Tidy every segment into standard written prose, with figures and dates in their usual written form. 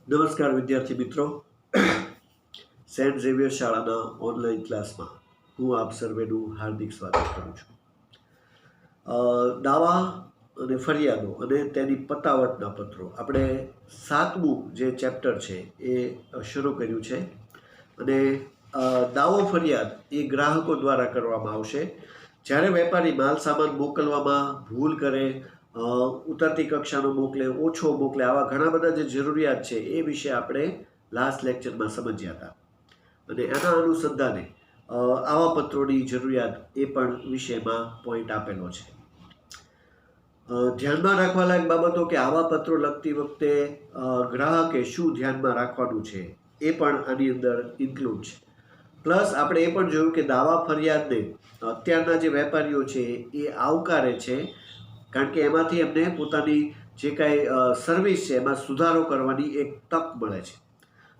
નમસ્કાર વિદ્યાર્થી મિત્રો, સેન્ટ ઝેવિયર શાળાના ઓનલાઈન ક્લાસમાં હું આપ સર્વેનું હાર્દિક સ્વાગત કરું છું. દાવા અને ફરિયાદો અને તેની પતાવટના પત્રો આપણે 7મું જે ચેપ્ટર છે એ શરૂ કર્યું છે. અને દાવો ફરિયાદ એ ગ્રાહકો દ્વારા કરવામાં આવશે જ્યારે વેપારી માલ સામાન મોકલવામાં ભૂલ કરે, ઉતરતી કક્ષાનો મોકલે, ઓછો મોકલે, આવા ઘણા બધા જે જરૂરિયાત છે એ વિશે આપણે લાસ્ટ લેક્ચરમાં સમજ્યા હતા. અને એના અનુસંધાને આવા પત્રોની જરૂરિયાત એ પણ વિષયમાં પોઈન્ટ આપેલો છે. ધ્યાનમાં રાખવા લાયક બાબતો કે આવા પત્રો લખતી વખતે ગ્રાહકે શું ધ્યાનમાં રાખવાનું છે એ પણ આની અંદર ઇન્ક્લુડ છે. પ્લસ આપણે એ પણ જોયું કે દાવા ફરિયાદને અત્યારના જે વેપારીઓ છે એ આવકારે છે, કારણ કે એમાંથી એમને પોતાની જે કાંઈ સર્વિસ છે એમાં સુધારો કરવાની એક તક મળે છે.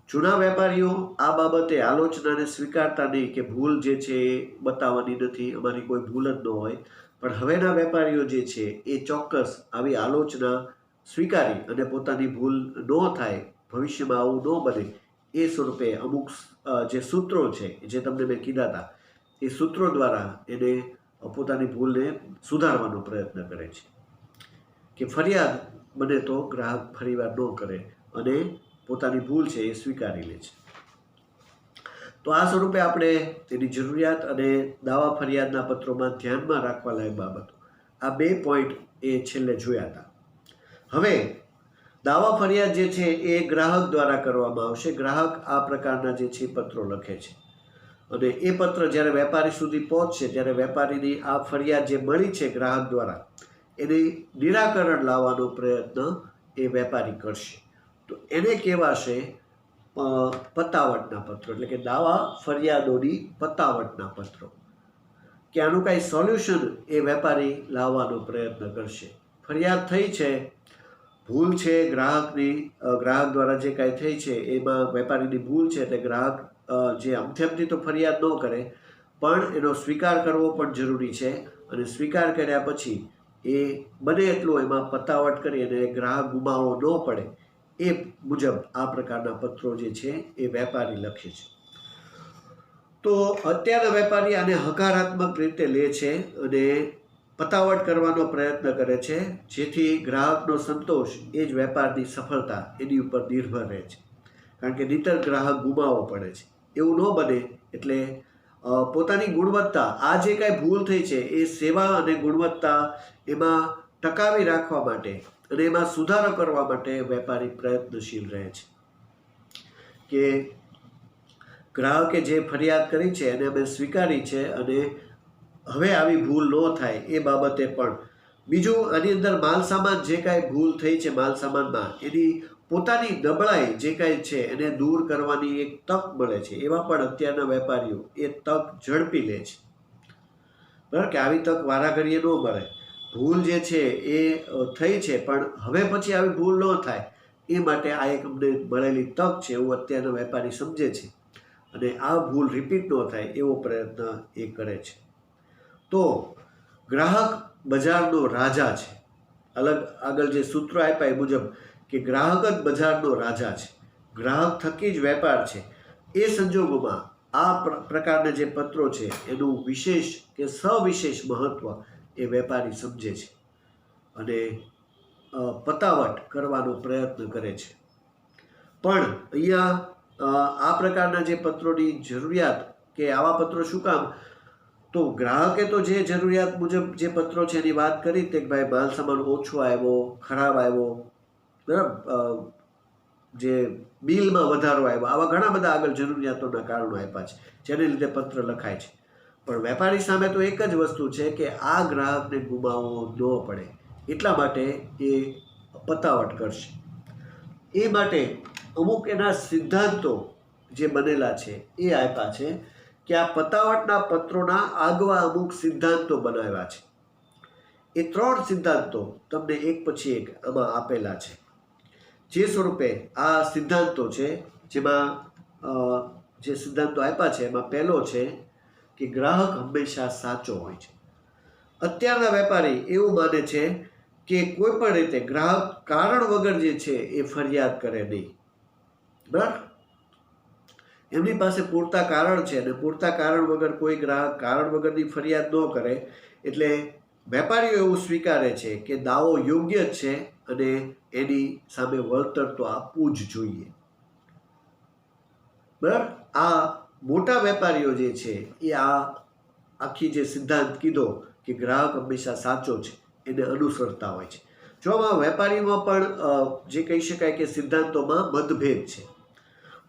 જૂના વેપારીઓ આ બાબતે આલોચનાને સ્વીકારતા નહીં કે ભૂલ જે છે એ બતાવવાની નથી, અમારી કોઈ ભૂલ જ ન હોય. પણ હવેના વેપારીઓ જે છે એ ચોક્કસ આવી આલોચના સ્વીકારી અને પોતાની ભૂલ ન થાય, ભવિષ્યમાં આવું ન બને એ સ્વરૂપે અમુક જે સૂત્રો છે જે તમને મેં કીધા હતા એ સૂત્રો દ્વારા એને પોતાની ભૂલને સુધારવાનો પ્રયત્ન કરે છે કે ફરિયાદ બને તો ગ્રાહક ફરીવાર ન કરે અને પોતાની ભૂલ છે એ સ્વીકારી લે છે. તો આ સ્વરૂપે આપણે તેની જરૂરિયાત અને દાવા ફરિયાદના પત્રોમાં ધ્યાનમાં રાખવા લાયક બાબતો, આ 2 પોઈન્ટ એ છેલ્લે જોયા હતા. હવે દાવા ફરિયાદ જે છે એ ગ્રાહક દ્વારા કરવામાં આવશે. ગ્રાહક આ પ્રકારના જે છે પત્રો લખે છે અને એ પત્ર જ્યારે વેપારી સુધી પહોંચશે ત્યારે વેપારીની આ ફરિયાદ જે મળી છે ગ્રાહક દ્વારા એને નિરાકરણ લાવવાનો પ્રયત્ન એ વેપારી કરશે. તો એને કહેવાશે પતાવટના પત્રો, એટલે કે દાવા ફરિયાદોની પતાવટના પત્રો. કે આનું કાંઈ સોલ્યુશન એ વેપારી લાવવાનો પ્રયત્ન કરશે. ફરિયાદ થઈ છે, ભૂલ છે ગ્રાહકની, ગ્રાહક દ્વારા જે કાંઈ થઈ છે એમાં વેપારીની ભૂલ છે, એટલે ગ્રાહક જે આમથી તો ફરિયાદ ન કરે પણ એનો સ્વીકાર કરવો પણ જરૂરી છે. અને સ્વીકાર કર્યા પછી એ બને એટલું એમાં પતાવટ કરી અને ગ્રાહક ગુમાવવો ન પડે એ મુજબ આ પ્રકારના પત્રો જે છે એ વેપારી લખે છે. તો અત્યારના વેપારી આને હકારાત્મક રીતે લે છે અને પતાવટ કરવાનો પ્રયત્ન કરે છે, જેથી ગ્રાહકનો સંતોષ એ જ વેપારની સફળતા એની ઉપર નિર્ભર રહે છે. કારણ કે નહીંતર ગ્રાહક ગુમાવવો પડે છે. એવું ન બને એટલે પોતાની ગુણવત્તા, આ જે કાંઈ ભૂલ થઈ છે એ સેવા અને ગુણવત્તા એમાં ટકાવી રાખવા માટે અને એમાં સુધારો કરવા માટે વેપારી પ્રયત્નશીલ રહે છે. કે ગ્રાહકે જે ફરિયાદ કરી છે એને અમે સ્વીકારી છે અને હવે આવી ભૂલ ન થાય એ બાબતે પણ. બીજું, આની અંદર માલ સામાન જે કાંઈ ભૂલ થઈ છે માલ સામાનમાં એની પોતાની નબળાઈ જે કાંઈ છે એને દૂર કરવાની એક તક મળે છે. એવા પણ અત્યારના વેપારીઓ એ તક ઝડપી લે છે. બરાબર, કે આવી તક વારાઘડીએ ન મળે. ભૂલ જે છે એ થઈ છે પણ હવે પછી આવી ભૂલ ન થાય એ માટે આ એક અમને મળેલી તક છે એવું અત્યારના વેપારી સમજે છે અને આ ભૂલ રિપીટ ન થાય એવો પ્રયત્ન એ કરે છે. તો ગ્રાહક બજારનો રાજા છે. આગળ જે સૂત્રો આપ્યા એ મુજબ કે ગ્રાહક જ બજારનો રાજા છે, ગ્રાહક થકી જ વેપાર છે. એ સંજોગોમાં આ પ્રકારના જે પત્રો છે એનું વિશેષ કે સવિશેષ મહત્વ એ વેપારી સમજે છે અને પતાવટ કરવાનો પ્રયત્ન કરે છે. પણ અહીંયા આ પ્રકારના જે પત્રોની જરૂરિયાત, કે આવા પત્રો શું કામ, તો ગ્રાહકે તો જે જરૂરિયાત મુજબ જે પત્રો છે એની વાત કરી કે ભાઈ માલ સામાન ઓછો આવ્યો, ખરાબ આવ્યો, બરાબર, જે બિલમાં વધારો આવ્યો, આવા ઘણા બધા આગળ જરૂરિયાતોના કારણો આપ્યા છે જેને લીધે પત્ર લખાય છે. પણ વેપારી સામે તો એક જ વસ્તુ છે કે આ ગ્રાહકને ગુમાવવો ન પડે, એટલા માટે એ પતાવટ કરશે. એ માટે અમુક એના સિદ્ધાંતો જે બનેલા છે એ આપ્યા છે કે આ પતાવટના પત્રોના આગવા અમુક સિદ્ધાંતો બનાવ્યા છે. એ 3 સિદ્ધાંતો તમને એક પછી એક આમાં આપેલા છે. જે સ્વરૂપે આ સિદ્ધાંતો છે, જેમાં જે સિદ્ધાંતો આપ્યા છે એમાં પહેલો છે કે ગ્રાહક હંમેશા સાચો હોય છે. અત્યારના વેપારી એવું માને છે કે કોઈ પણ રીતે ગ્રાહક કારણ વગર જે છે એ ફરિયાદ કરે નહીં. બરાબર, એમની પાસે પૂરતા કારણ છે અને પૂરતા કારણ વગર કોઈ ગ્રાહક કારણ વગરની ફરિયાદ ન કરે એટલે વેપારીઓ એવું સ્વીકારે છે કે દાવો યોગ્ય જ છે અને એની સામે વળતર તો આપવું જ જોઈએ. બરાબર, આ મોટા વેપારીઓ જે છે એ આ આખી જે સિદ્ધાંત કીધો કે ગ્રાહક હંમેશા સાચો છે એને અનુસરતા હોય છે. જો આમાં વેપારીમાં પણ જે કહી શકાય કે સિદ્ધાંતોમાં મતભેદ છે.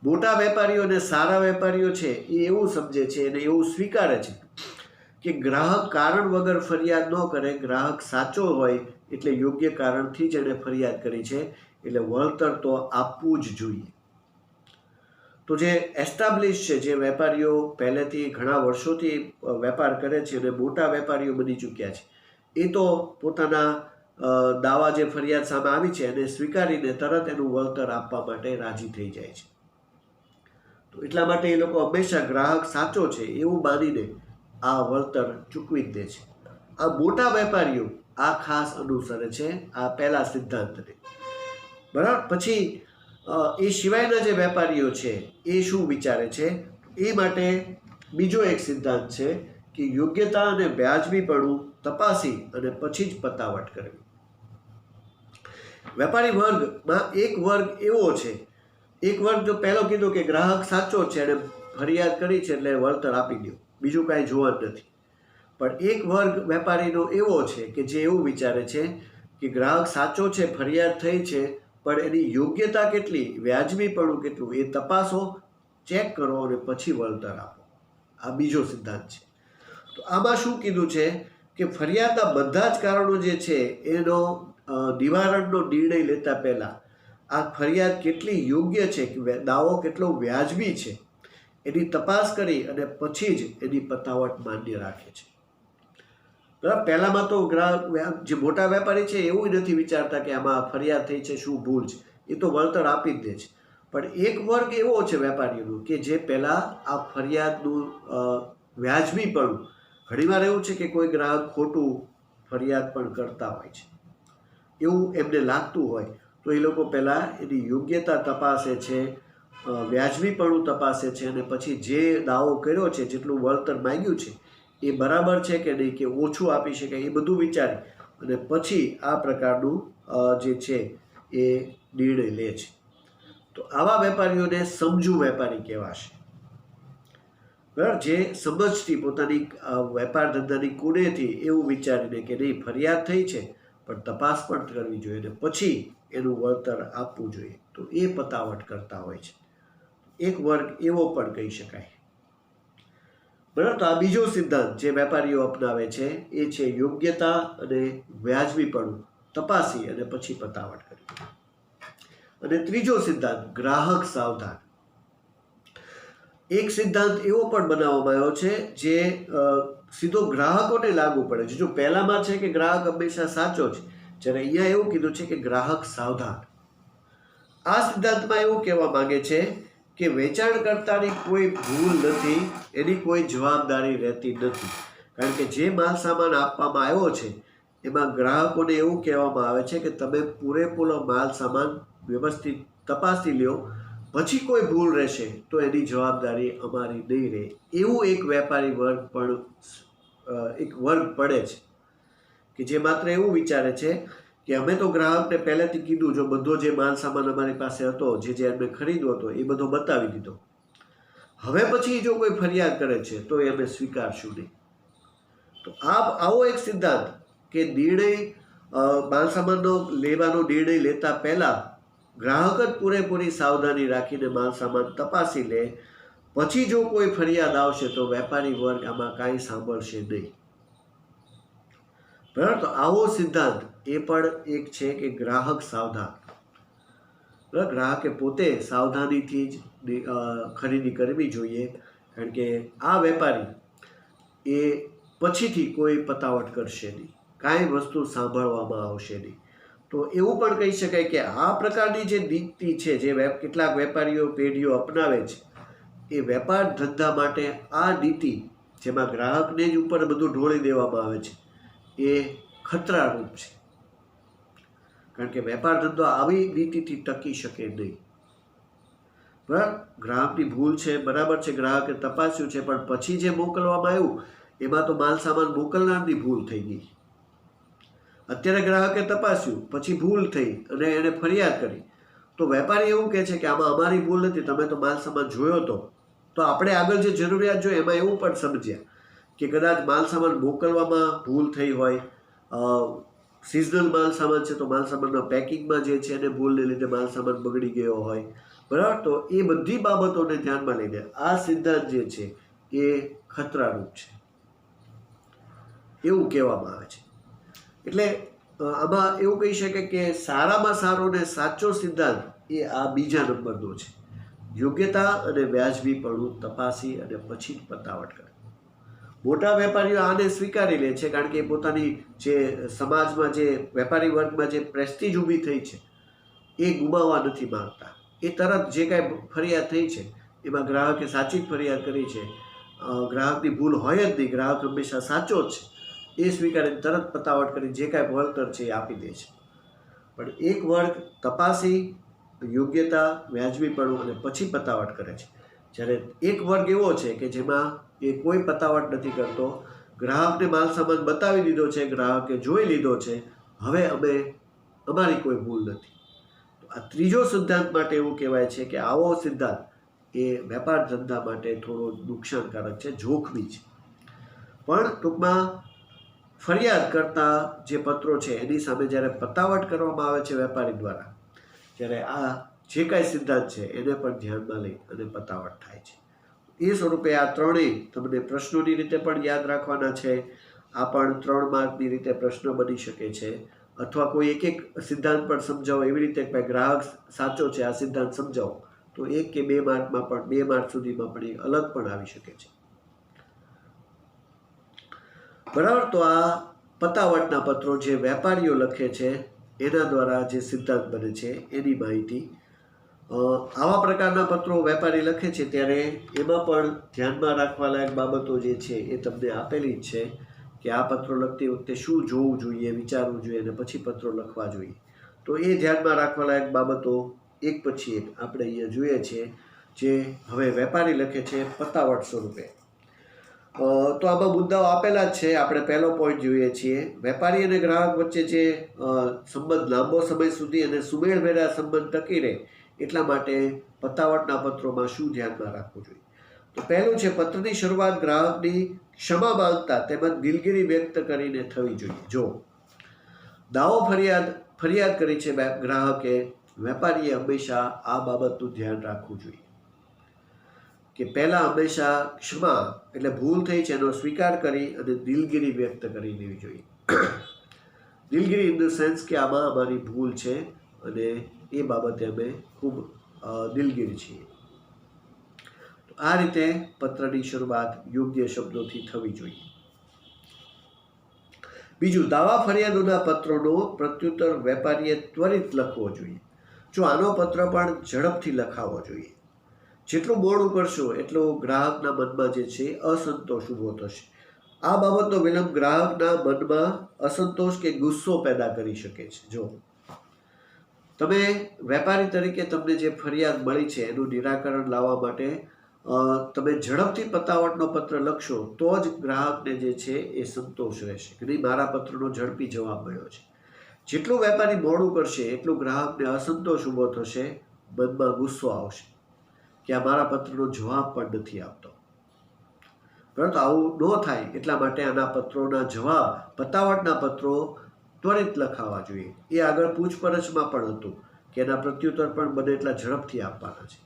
મોટા વેપારીઓ અને સારા વેપારીઓ છે એ એવું સમજે છે અને એવું સ્વીકારે છે કે ગ્રાહક કારણ વગર ફરિયાદ ન કરે, ગ્રાહક સાચો હોય એટલે યોગ્ય કારણથી જ એને ફરિયાદ કરી છે એટલે વળતર તો આપવું જ જોઈએ. તો જે એસ્ટાબ્લિશ છે, જે વેપારીઓ પહેલેથી ઘણા વર્ષોથી વેપાર કરે છે અને મોટા વેપારીઓ બની ચૂક્યા છે, એ તો પોતાના દાવા જે ફરિયાદ સામે આવી છે એને સ્વીકારીને તરત એનું વળતર આપવા માટે રાજી થઈ જાય છે. તો એટલા માટે એ લોકો હંમેશા ગ્રાહક સાચો છે એવું માનીને આ વળતર ચૂકવી જ દે છે. આ મોટા વેપારીઓ આ ખાસ અનુસરે છે આ પહેલા સિદ્ધાંતને. બરાબર, પછી એ સિવાયના જે વેપારીઓ છે એ શું વિચારે છે એ માટે બીજો એક સિદ્ધાંત છે કે યોગ્યતા અને વ્યાજબીપણું તપાસી અને પછી જ પતાવટ કરવી. વેપારી વર્ગમાં એક વર્ગ એવો છે, એક વર્ગ જો પહેલો કીધું કે ગ્રાહક સાચો છે અને ફરિયાદ કરી છે એટલે વળતર આપી દો, બીજું કાંઈ જોવાનું નથી. પણ એક વર્ગ વેપારીનો એવો છે કે જે એવું વિચારે છે કે ગ્રાહક સાચો છે, ફરિયાદ થઈ છે, પણ એની યોગ્યતા કેટલી, વ્યાજબીપણું કેટલું એ તપાસો, ચેક કરો અને પછી વળતર આપો. આ બીજો સિદ્ધાંત છે. તો આમાં શું કીધું છે કે ફરિયાદના બધા જ કારણો જે છે એનો નિવારણનો નિર્ણય લેતા પહેલાં આ ફરિયાદ કેટલી યોગ્ય છે, કે દાવો કેટલો વ્યાજબી છે એની તપાસ કરી અને પછી જ એની પતાવટ માન્ય રાખે છે. બરાબર, પહેલાંમાં તો ગ્રાહક જે મોટા વેપારી છે એવું નથી વિચારતા કે આમાં ફરિયાદ થઈ છે શું ભૂલ છે, એ તો વળતર આપી જ દે છે. પણ એક વર્ગ એવો છે વેપારીઓનો કે જે પહેલાં આ ફરિયાદનું વ્યાજબીપણું, ઘણીવાર એવું છે કે કોઈ ગ્રાહક ખોટું ફરિયાદ પણ કરતા હોય છે, એવું એમને લાગતું હોય તો એ લોકો પહેલાં એની યોગ્યતા તપાસે છે, વ્યાજબીપણું તપાસે છે અને પછી જે દાવો કર્યો છે, જેટલું વળતર માંગ્યું છે એ બરાબર છે કે નહીં, કે ઓછું આપી શકાય, એ બધું વિચારી અને પછી આ પ્રકારનું જે છે એ નિર્ણય લે છે. તો આવા વેપારીઓને સમજુ વેપારી કહેવાશે. બરાબર, જે સમજથી પોતાની વેપાર ધંધાની કુનેથી એવું વિચારીને કે નહીં ફરિયાદ થઈ છે પણ તપાસ પણ કરવી જોઈએ અને પછી એનું વળતર આપવું જોઈએ, તો એ પતાવટ કરતા હોય છે. એક વર્ગ એવો પણ કહી શકાય. બરાબર, તો આ બીજો સિદ્ધાંત જે વેપારીઓ અપનાવે છે એ છે યોગ્યતા અને વ્યાજબીપણું તપાસી અને પછી પતાવટ કરવી. અને ત્રીજો સિદ્ધાંત ગ્રાહક સાવધાન. એક સિદ્ધાંત એવો પણ બનાવવામાં આવ્યો છે જે સીધો ગ્રાહકોને લાગુ પડે છે. જો પહેલામાં છે કે ગ્રાહક હંમેશા સાચો છે, જ્યારે અહીંયા એવું કીધું છે કે ગ્રાહક સાવધાન. આ સિદ્ધાંતમાં એવું કહેવા માંગે છે કે વેચાણકર્તાની કોઈ ભૂલ નથી, એની કોઈ જવાબદારી રહેતી નથી. કારણ કે જે માલ સામાન આપવામાં આવ્યો છે એમાં ગ્રાહકોને એવું કહેવામાં આવે છે કે તમે પૂરેપૂરો માલ સામાન વ્યવસ્થિત તપાસી લ્યો, પછી કોઈ ભૂલ રહેશે તો એની જવાબદારી અમારી નહીં રહે. એવું એક વેપારી વર્ગ પણ એક વર્ગ પડે છે કે જે માત્ર એવું વિચારે છે કે અમે તો ગ્રાહકને પહેલેથી કીધું, જો બધો જે માલ સામાન અમારી પાસે હતો, જે એમને ખરીદવો હતો એ બધો બતાવી દીધો, હવે પછી જો કોઈ ફરિયાદ કરે છે તો એ અમે સ્વીકારશું નહીં. તો આવો એક સિદ્ધાંત કે નિર્ણય માલ સામાનનો લેવાનો નિર્ણય લેતા પહેલાં ગ્રાહક જ પૂરેપૂરી સાવધાની રાખીને માલ સામાન તપાસી લે, પછી જો કોઈ ફરિયાદ આવશે તો વેપારી વર્ગ આમાં કાંઈ સાંભળશે નહીં. બરાબર, તો આવો સિદ્ધાંત એ પણ એક છે કે ગ્રાહક સાવધાન. બરાબર, ગ્રાહકે પોતે સાવધાનીથી જ ખરીદી કરવી જોઈએ, કારણ કે આ વેપારી એ પછીથી કોઈ પતાવટ કરશે નહીં, કાંઈ વસ્તુ સાંભળવામાં આવશે નહીં. તો એવું પણ કહી શકાય કે આ પ્રકારની જે નીતિ છે, જે કેટલાક વેપારીઓ પેઢીઓ અપનાવે છે, એ વેપાર ધંધા માટે આ નીતિ, જેમાં ગ્રાહકને જ ઉપર બધું ઢોળી દેવામાં આવે છે, એ ખતરારૂપ છે. કારણ કે વેપાર ધંધો આવી નીતિથી ટકી શકે નહીં. બરાબર, ગ્રાહકની ભૂલ છે, બરાબર છે, ગ્રાહકે તપાસ્યું છે, પણ પછી જે મોકલવામાં આવ્યું એમાં તો માલ સામાન મોકલનારની ભૂલ થઈ ગઈ. અત્યારે ગ્રાહકે તપાસ્યું, પછી ભૂલ થઈ અને એણે ફરિયાદ કરી, તો વેપારી એવું કહે છે કે આમાં અમારી ભૂલ નથી, તમે તો માલ સામાન જોયો તો આપણે આગળ જે જરૂરિયાત જોઈએ એમાં એવું પણ સમજ્યા કે કદાચ માલ સામાન મોકલવામાં ભૂલ થઈ હોય, સિઝનલ માલ સામાન છે તો માલ સામાનના પેકિંગમાં જે છે એને ભૂલને લીધે માલ સામાન બગડી ગયો હોય, બરાબર. તો એ બધી બાબતોને ધ્યાનમાં લઈને આ સિદ્ધાંત જે છે એ ખતરારૂપ છે એવું કહેવામાં આવે છે. એટલે આમાં એવું કહી શકાય કે સારામાં સારો ને સાચો સિદ્ધાંત એ આ બીજા નંબરનો છે. યોગ્યતા અને વ્યાજબીપણું તપાસી અને પછી જ પતાવટ કરે. મોટા વેપારીઓ આને સ્વીકારી લે છે કારણ કે પોતાની જે સમાજમાં જે વેપારી વર્ગમાં જે પ્રેસ્ટીજ ઊભી થઈ છે એ ગુમાવવા નથી માંગતા. એ તરત જે કાંઈ ફરિયાદ થઈ છે એમાં ગ્રાહકે સાચી જ ફરિયાદ કરી છે, ગ્રાહકની ભૂલ હોય જ નહીં, ગ્રાહક હંમેશા સાચો જ છે, એ સ્વીકારીને તરત પતાવટ કરી જે કાંઈ વળતર છે એ આપી દે છે. પણ એક વર્ગ તપાસી યોગ્યતા વ્યાજબીપણું અને પછી પતાવટ કરે છે, જ્યારે એક વર્ગ એવો છે કે જેમાં એ કોઈ પતાવટ નથી કરતો, ગ્રાહકને માલ સામાન બતાવી દીધો છે, ગ્રાહકે જોઈ લીધો છે, હવે અમારી કોઈ ભૂલ નથી. તો આ ત્રીજો સિદ્ધાંત માટે એવું કહેવાય છે કે આવો સિદ્ધાંત એ વેપાર ધંધા માટે થોડો નુકસાનકારક છે, જોખમી છે. પણ ટૂંકમાં ફરિયાદ કરતા જે પત્રો છે એની સામે જ્યારે પતાવટ કરવામાં આવે છે વેપારી દ્વારા, ત્યારે આ જે કાંઈ સિદ્ધાંત છે એને પણ ધ્યાનમાં લઈ અને પતાવટ થાય છે. એ સ્વરૂપે આ ત્રણેય તમને પ્રશ્નોની રીતે પણ યાદ રાખવાના છે. આ પણ 3 માર્કની રીતે પ્રશ્ન બની શકે છે, અથવા કોઈ એક સિદ્ધાંત પણ સમજાવો, એવી રીતે કે ગ્રાહક સાચો છે આ સિદ્ધાંત સમજાવો, તો 1 કે 2 માર્કમાં પણ 2 માર્ક સુધીમાં પણ એ અલગ પણ આવી શકે છે. બરાબર. તો આ પતાવટના પત્રો જે વેપારીઓ લખે છે એના દ્વારા જે સિદ્ધાંત બને છે એની માહિતી. આવા પ્રકારના પત્રો વેપારી લખે છે ત્યારે એમાં પણ ધ્યાનમાં રાખવા લાયક બાબતો જે છે એ તમને આપેલી જ છે કે આ પત્રો લખતી વખતે શું જોવું જોઈએ, વિચારવું જોઈએ અને પછી પત્રો લખવા જોઈએ. તો એ ધ્યાનમાં રાખવા લાયક બાબતો એક પછી એક આપણે અહીંયા જોઈએ છીએ, જે હવે વેપારી લખે છે પતાવટ સ્વરૂપે. તો આમાં મુદ્દાઓ આપેલા જ છે. આપણે પહેલો પોઈન્ટ જોઈએ છીએ, વેપારી અને ગ્રાહક વચ્ચે જે સંબંધ લાંબો સમય સુધી અને સુમેળભેરા સંબંધ ટકી રહે એટલા માટે પતાવટના પત્રોમાં શું ધ્યાનમાં રાખવું જોઈએ. તો પહેલું છે, પત્રની શરૂઆત ગ્રાહકની ક્ષમા માંગતા તેમજ દિલગીરી વ્યક્ત કરીને થવી જોઈએ. જો દાવો ફરિયાદ કરી છે ગ્રાહકે, વેપારીએ હંમેશા આ બાબતનું ધ્યાન રાખવું જોઈએ કે પહેલાં હંમેશા ક્ષમા એટલે ભૂલ થઈ છે એનો સ્વીકાર કરી અને દિલગીરી વ્યક્ત કરી લેવી જોઈએ. દિલગીરી ઇન ધ સેન્સ કે આમાં અમારી ભૂલ છે અને એ બાબતે અમે ખૂબ દિલગીર છીએ. તો આ રીતે પત્રની શરૂઆત યોગ્ય શબ્દોથી થવી જોઈએ. બીજું, દાવા ફરિયાદોના પત્રોનો પ્રત્યુત્તર વેપારીએ ત્વરિત લખવો જોઈએ. જો આનો પત્ર પણ ઝડપથી લખાવવો જોઈએ. જેટલું મોડું કરશો એટલો ગ્રાહકના મનમાં જે છે અસંતોષ ઊભો થશે. આ બાબતનો વિલંબ ગ્રાહકના મનમાં અસંતોષ કે ગુસ્સો પેદા કરી શકે છે. જો તમે વેપારી તરીકે તમને જે ફરિયાદ મળી છે એનું નિરાકરણ લાવવા માટે તમે ઝડપથી પતાવટનો પત્ર લખશો તો જ ગ્રાહકને જે છે એ સંતોષ રહેશે કે નહીં, મારા પત્રનો ઝડપી જવાબ મળ્યો છે. જેટલું વેપારી મોડું કરશે એટલું ગ્રાહકને અસંતોષ ઊભો થશે, મનમાં ગુસ્સો આવશે કે આ મારા પત્રનો જવાબ પણ નથી આપતો. પરંતુ આવું ન થાય એટલા માટે આના પત્રોના જવાબ, પતાવટના પત્રો ત્વરિત લખાવા જોઈએ. એ આગળ પૂછપરછમાં પણ હતું કે એના પ્રત્યુત્તર પણ બને એટલા ઝડપથી આપવાના છે.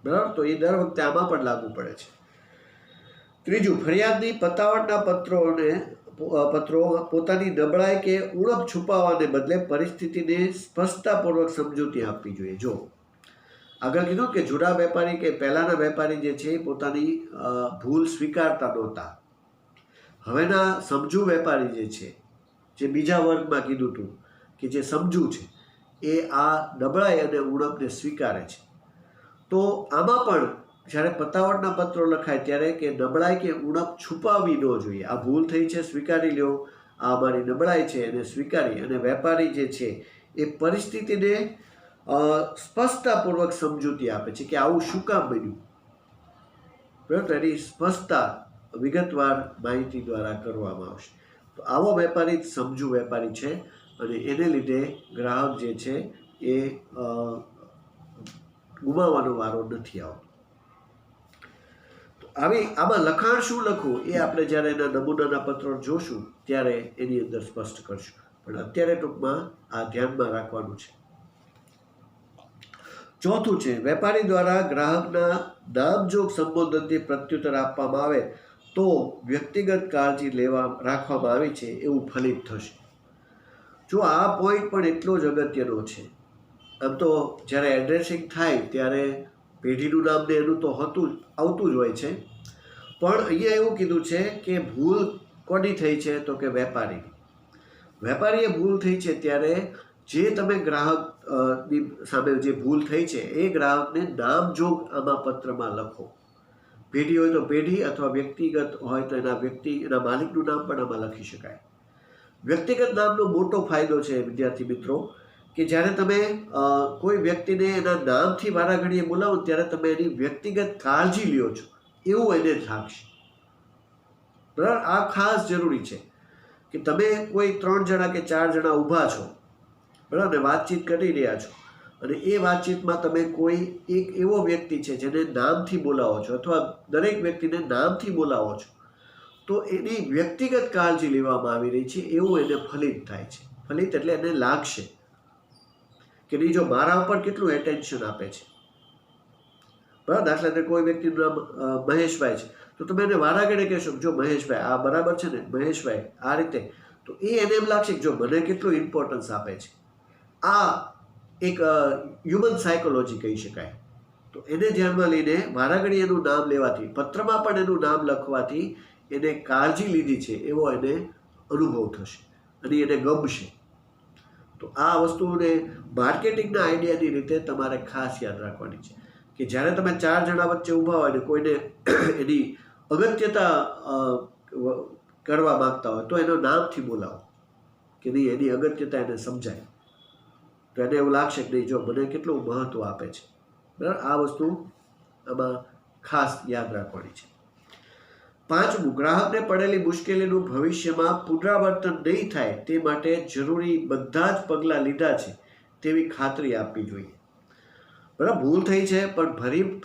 બરાબર. તો એ દર વખતે આમાં પણ લાગુ પડે છે. ત્રીજું, ફરિયાદની પતાવટના પત્રો પોતાની નબળાઈ કે ઉણપ છુપાવવાને બદલે પરિસ્થિતિને સ્પષ્ટતાપૂર્વક સમજૂતી આપવી જોઈએ. જો આગળ કીધું કે જૂના વેપારી કે પહેલાંના વેપારી જે છે એ પોતાની ભૂલ સ્વીકારતા નહોતા. હવેના સમજુ વેપારી જે છે, જે બીજા વર્ગમાં કીધું હતું કે જે સમજુ છે, એ આ નબળાઈ અને ઉણપને સ્વીકારે છે. તો આમાં પણ જ્યારે પતાવટના પત્રો લખાય ત્યારે કે નબળાઈ કે ઉણપ છુપાવવી ન જોઈએ. આ ભૂલ થઈ છે, સ્વીકારી લ્યો, આ અમારી નબળાઈ છે એને સ્વીકારી અને વેપારી જે છે એ પરિસ્થિતિને સ્પષ્ટતાપૂર્વક સમજૂતી આપે છે કે આવું શું કામ બન્યું, બરાબર. એની સ્પષ્ટતા વિગતવાર માહિતી દ્વારા કરવામાં આવશે. તો આવો વેપારી જ સમજુ વેપારી છે અને એને લીધે ગ્રાહક જે છે એ ગુમાવવાનો વારો નથી આવતો. આમાં લખાણ શું લખવું એ આપણે જ્યારે એના નમૂનાના પત્રો જોશું ત્યારે એની અંદર સ્પષ્ટ કરશું, પણ અત્યારે ટૂંકમાં આ ધ્યાનમાં રાખવાનું છે. ચોથું છે, વેપારી દ્વારા ગ્રાહકના નામજોગ સંબોધનથી પ્રત્યુત્તર આપવામાં આવે તો વ્યક્તિગત કાળજી રાખવામાં આવી છે એવું ફલિત થશે. જો આ પોઈન્ટ પણ એટલો જ અગત્યનો છે. આમ તો જ્યારે એડ્રેસિંગ થાય ત્યારે પેઢીનું નામ ને એનું તો આવતું જ હોય છે, પણ અહીંયા એવું કીધું છે કે ભૂલ કોની થઈ છે, તો કે વેપારીએ ભૂલ થઈ છે. ત્યારે જે તમે ગ્રાહકની સામે જે ભૂલ થઈ છે એ ગ્રાહકને નામજોગ આમાં પત્રમાં લખો. પેઢી હોય તો પેઢી, અથવા વ્યક્તિગત હોય તો એના માલિકનું નામ પણ આમાં લખી શકાય. વ્યક્તિગત નામનો મોટો ફાયદો છે વિદ્યાર્થી મિત્રો કે જ્યારે તમે કોઈ વ્યક્તિને એના નામથી વારાઘડીએ બોલાવો ત્યારે તમે એની વ્યક્તિગત કાળજી લ્યો છો એવું એને જ લાગશે, બરાબર. આ ખાસ જરૂરી છે કે તમે કોઈ 3 જણા કે 4 જણા ઊભા છો, બરાબર, ને વાતચીત કરી રહ્યા છો અને એ વાતચીતમાં તમે કોઈ એક એવો વ્યક્તિ છે જેને નામથી બોલાવો છો અથવા દરેક વ્યક્તિને નામથી બોલાવો છો, તો એની વ્યક્તિગત કાળજી લેવામાં આવી રહી છે એવું એને ફલિત થાય છે. ફલિત એટલે એને લાગશે કે નહીં, જો મારા ઉપર કેટલું એટેન્શન આપે છે, બરાબર. દાખલા તરીકે કોઈ વ્યક્તિનું નામ મહેશભાઈ છે તો તમે એને વારાઘડે કહેશો જો મહેશભાઈ આ બરાબર છે ને, મહેશભાઈ આ રીતે, તો એને એમ લાગશે કે જો મને કેટલું ઇમ્પોર્ટન્સ આપે છે. આ એક હ્યુમન સાયકોલોજી કહી શકાય. તો એને ધ્યાનમાં લઈને વારાઘડી એનું નામ લેવાથી, પત્રમાં પણ એનું નામ લખવાથી એને કાળજી લીધી છે એવો એને અનુભવ થશે અને એને ગમશે. તો આ વસ્તુને માર્કેટિંગના આઈડિયાની રીતે તમારે ખાસ યાદ રાખવાની છે કે જ્યારે તમે 4 જણા વચ્ચે ઊભા હોય ને કોઈને એની અગત્યતા કરવા માગતા હોય તો એનો નામથી બોલાવો કે નહીં, એની અગત્યતા એને સમજાય, તો એને એવું લાગશે કે નહીં જો મને કેટલું મહત્ત્વ આપે છે, બરાબર. આ વસ્તુ આમાં ખાસ યાદ રાખવાની છે. 5મું, ગ્રાહકને પડેલી મુશ્કેલીનું ભવિષ્યમાં પુનરાવર્તન નહીં થાય તે માટે જરૂરી બધા જ પગલાં લીધા છે તેવી ખાતરી આપવી જોઈએ, બરાબર. ભૂલ થઈ છે પણ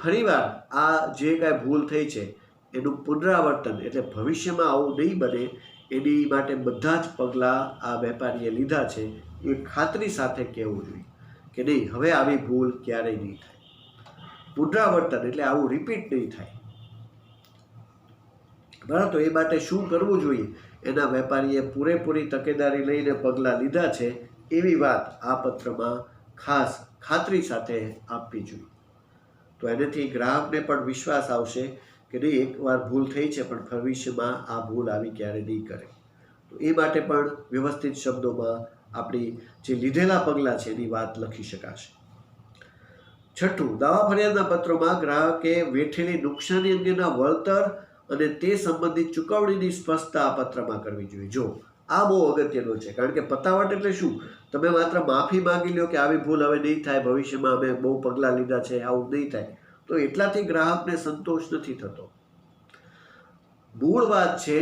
ફરીવાર આ જે કાંઈ ભૂલ થઈ છે એનું પુનરાવર્તન એટલે ભવિષ્યમાં આવું નહીં બને એની માટે બધા જ પગલાં આ વેપારીએ લીધા છે એ ખાતરી સાથે કહેવું જોઈએ કે નહીં હવે આવી ભૂલ ક્યારેય નહીં થાય. પુનરાવર્તન એટલે આવું રિપીટ નહીં થાય, બરાબર. તો એ માટે શું કરવું જોઈએ એના વેપારીએ પૂરેપૂરી તકેદારી લઈને પગલાં લીધા છે એવી વાત આ પત્રમાં ખાસ ખાતરી સાથે આપવી જોઈએ. તો એનાથી ગ્રાહકને પણ વિશ્વાસ આવશે કે નહીં એકવાર ભૂલ થઈ છે પણ ભવિષ્યમાં આ ભૂલ આવી ક્યારે નહીં કરે. તો એ માટે પણ વ્યવસ્થિત શબ્દોમાં આપણી જે લીધેલા પગલાં છે એની વાત લખી શકાશે. 6, દાવા ફરિયાદના પત્રોમાં ગ્રાહકે વેઠેલી નુકસાની અંગેના વળતર અને તે સંબંધિત ચૂકવણીની સ્પષ્ટતા આ પત્રમાં કરવી જોઈએ. જો આ બહુ અગત્યનું છે કારણ કે પતાવટ એટલે શું, તમે માત્ર માફી માંગી લો કે આવી ભૂલ હવે નહીં થાય, ભવિષ્યમાં અમે બહુ પગલાં લીધા છે આવું નહીં થાય, તો એટલાથી ગ્રાહકને સંતોષ નથી થતો. મૂળ વાત છે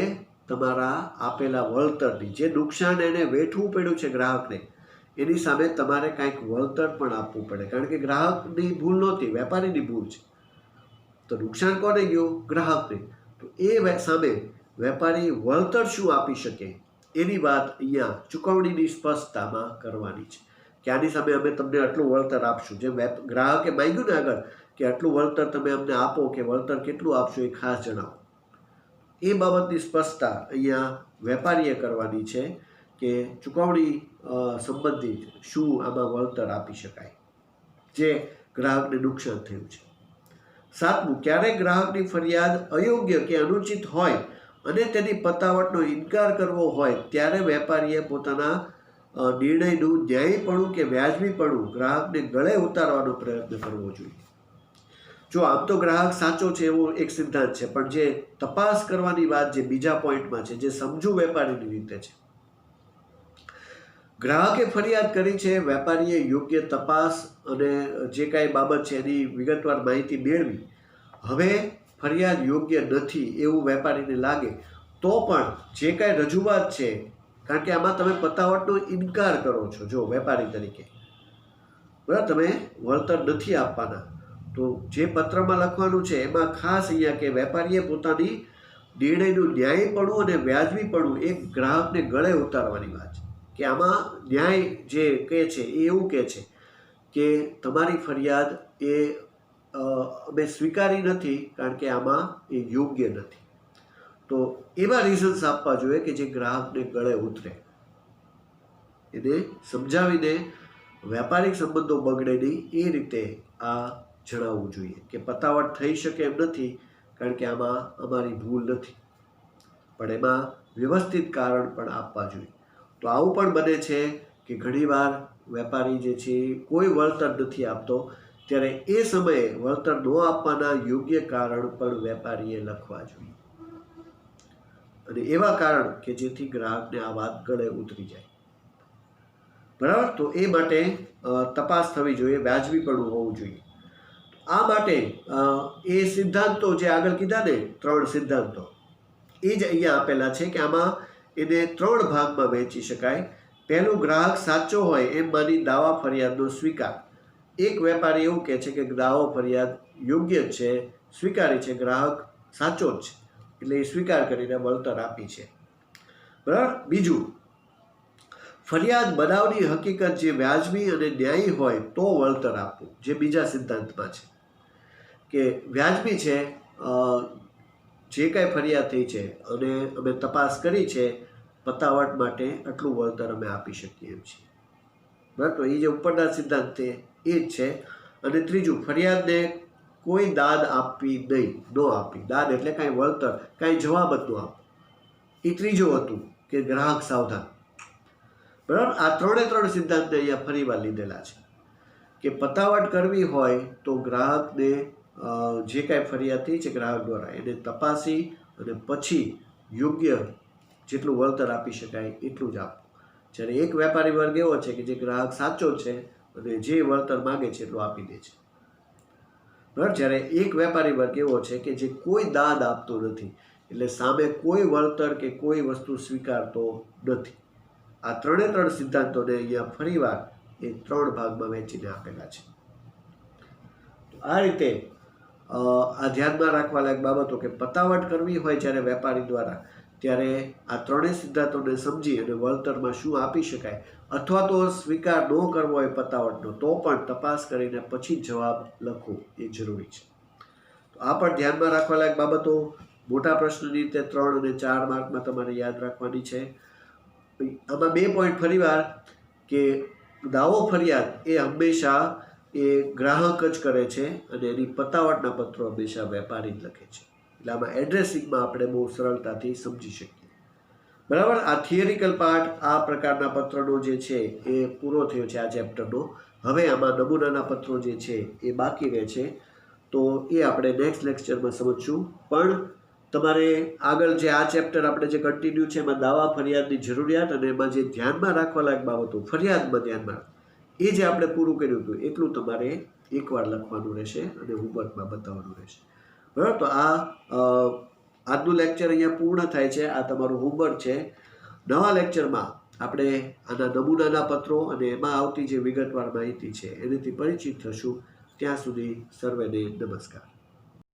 તમારા આપેલા વળતરની, જે નુકસાન એને વેઠવું પડ્યું છે ગ્રાહકને એની સામે તમારે કાંઈક વળતર પણ આપવું પડે, કારણ કે ગ્રાહકની ભૂલ નહોતી, વેપારીની ભૂલ છે. તો નુકસાન કોને ગયું, ગ્રાહકને. તો એ સામે વેપારી વળતર શું આપી શકે એની વાત અહીંયા ચૂકવણીની સ્પષ્ટતામાં કરવાની છે કે આની સામે અમે તમને આટલું વળતર આપશું. જેમ ગ્રાહકે માંગ્યું ને આગળ કે આટલું વળતર તમે અમને આપો કે વળતર કેટલું આપશો એ ખાસ જણાવો. એ બાબતની સ્પષ્ટતા અહીંયા વેપારીએ કરવાની છે કે ચૂકવણી સંબંધિત શું આમાં વળતર આપી શકાય જે ગ્રાહકને નુકસાન થયું છે. 7મું, ક્યારેક ગ્રાહકની ફરિયાદ અયોગ્ય કે અનુચિત હોય અને તેની પતાવટનો ઇનકાર કરવો હોય ત્યારે વેપારીએ પોતાના નિર્ણયનું ન્યાયીપણું કે વ્યાજબીપણું ગ્રાહકને ગળે ઉતારવાનો પ્રયત્ન કરવો જોઈએ. જો આમ તો ગ્રાહક સાચો છે એવો એક સિદ્ધાંત છે, પણ જે તપાસ કરવાની વાત જે બીજા પોઈન્ટમાં છે જે સમજુ વેપારીની રીતે છે, ગ્રાહકે ફરિયાદ કરી છે, વેપારીએ યોગ્ય તપાસ અને જે કાંઈ બાબત છે એની વિગતવાર માહિતી મેળવી. હવે ફરિયાદ યોગ્ય નથી એવું વેપારીને લાગે તો પણ જે કાંઈ રજૂઆત છે, કારણ કે આમાં તમે પતાવટનો ઇનકાર કરો છો. જો વેપારી તરીકે બરાબર, તમે વળતર નથી આપવાના, તો જે પત્રમાં લખવાનું છે એમાં ખાસ અહીંયા કે વેપારીએ પોતાની નિર્ણયનું ન્યાયીપણું અને વ્યાજબીપણું એક ગ્રાહકને ગળે ઉતારવાની વાત છે. કે આમાં ન્યાય જે કહે છે એ એવું કહે છે કે તમારી ફરિયાદ એ અમે સ્વીકારી નથી, કારણ કે આમાં એ યોગ્ય નથી. તો એવા રીઝન્સ આપવા જોઈએ કે જે ગ્રાહકને ગળે ઉતરે, એને સમજાવીને વ્યાપારિક સંબંધો બગડે નહીં એ રીતે આ જણાવવું જોઈએ કે પતાવટ થઈ શકે એમ નથી, કારણ કે આમાં અમારી ભૂલ નથી, પણ એમાં વ્યવસ્થિત કારણ પણ આપવા જોઈએ. તો આવું પણ બને છે કે ઘણીવાર વેપારી જે છે કોઈ વળતર નથી આપતો, ત્યારે એ સમયે વળતર ન આપવાના યોગ્ય કારણ પણ વેપારીએ લખવા જોઈએ, અને એવા કારણ કે જેથી ગ્રાહકને આ વાત ગળે ઉતરી જાય. બરાબર, તો એ માટે તપાસ થવી જોઈએ, વ્યાજબીપણું હોવું જોઈએ. આ માટે એ સિદ્ધાંતો જે આગળ કીધા ને 3 સિદ્ધાંતો, એ જ અહીંયા આપેલા છે કે આમાં એને 3 ભાગમાં વહેંચી શકાય. પહેલું, ગ્રાહક સાચો હોય એમ માની દાવા ફરિયાદનો સ્વીકાર. એક વેપારી એવું કહે છે કે દાવો ફરિયાદ યોગ્ય જ છે, સ્વીકારી છે, ગ્રાહક સાચો જ છે, એટલે એ સ્વીકાર કરીને વળતર આપી છે. બરાબર. બીજું, ફરિયાદ બનાવની હકીકત જે વ્યાજબી અને ન્યાયી હોય તો વળતર આપવું, જે બીજા સિદ્ધાંતમાં છે કે વ્યાજબી છે, જે કાંઈ ફરિયાદ થઈ છે અને અમે તપાસ કરી છે, પતાવટ માટે આટલું વળતર અમે આપી શકીએ એમ છીએ. બરાબર, તો એ જે ઉપરના સિદ્ધાંત છે એ જ છે. અને ત્રીજું, ફરિયાદને કોઈ દાદ આપવી નહીં, ન આપવી. દાદ એટલે કાંઈ વળતર, કાંઈ જવાબ જ ન આપવો. એ ત્રીજું હતું કે ગ્રાહક સાવધાન. બરાબર, આ 3 સિદ્ધાંતને અહીંયા ફરીવાર લીધેલા છે કે પતાવટ કરવી હોય તો ગ્રાહકને જે કાંઈ ફરિયાદ થઈ છે ગ્રાહક દ્વારા એને તપાસી અને પછી યોગ્ય જેટલું વળતર આપી શકાય એટલું જ આપવું. જ્યારે એક વેપારી વર્ગ એવો છે કે જે ગ્રાહક સાચો છે અને જે વળતર માગે છે એટલું આપી દે છે. બરાબર, જ્યારે એક વેપારી વર્ગ એવો છે કે જે કોઈ દાદ આપતો નથી, એટલે સામે કોઈ વળતર કે કોઈ વસ્તુ સ્વીકારતો નથી. આ 3 સિદ્ધાંતોને અહીંયા ફરીવાર એ 3 ભાગમાં વહેંચીને આપેલા છે. આ રીતે આ ધ્યાનમાં રાખવા લાયક બાબતો કે પતાવટ કરવી હોય જ્યારે વેપારી દ્વારા, ત્યારે આ 3 સિદ્ધાંતોને સમજી અને વળતરમાં શું આપી શકાય, અથવા તો સ્વીકાર ન કરવો હોય પતાવટનો તો પણ તપાસ કરીને પછી જવાબ લખવો એ જરૂરી છે. તો આ પણ ધ્યાનમાં રાખવા લાયક બાબતો. મોટા પ્રશ્નની રીતે 3 અને 4 માર્કમાં તમારે યાદ રાખવાની છે. આમાં 2 પોઈન્ટ ફરીવાર કે દાવો ફરિયાદ એ હંમેશા એ ગ્રાહક જ કરે છે અને એની પતાવટના પત્રો હંમેશા વેપારી જ લખે છે. એટલે આમાં એડ્રેસિંગમાં આપણે બહુ સરળતાથી સમજી શકીએ. બરાબર, આ થિયરિકલ પાર્ટ આ પ્રકારના પત્રનો જે છે એ પૂરો થયો છે આ ચેપ્ટરનો. હવે આમાં નમૂનાના પત્રો જે છે એ બાકી રહે છે, તો એ આપણે નેક્સ્ટ લેક્ચરમાં સમજશું. પણ તમારે આગળ જે આ ચેપ્ટર આપણે જે કન્ટિન્યુ છે એમાં દાવા ફરિયાદની જરૂરિયાત અને એમાં જે ધ્યાનમાં રાખવા લાયક બાબતો ફરિયાદમાં ધ્યાનમાં એ જે આપણે પૂરું કર્યું હતું એટલું તમારે એકવાર લખવાનું રહેશે અને હોમવર્કમાં બતાવવાનું રહેશે. બરાબર, તો આ આજનું લેક્ચર અહીંયા પૂર્ણ થાય છે. આ તમારું હોમવર્ક છે. નવા લેક્ચરમાં આપણે આના નમૂનાના પત્રો અને એમાં આવતી જે વિગતવાર માહિતી છે એનાથી પરિચિત થશું. ત્યાં સુધી સર્વેને નમસ્કાર.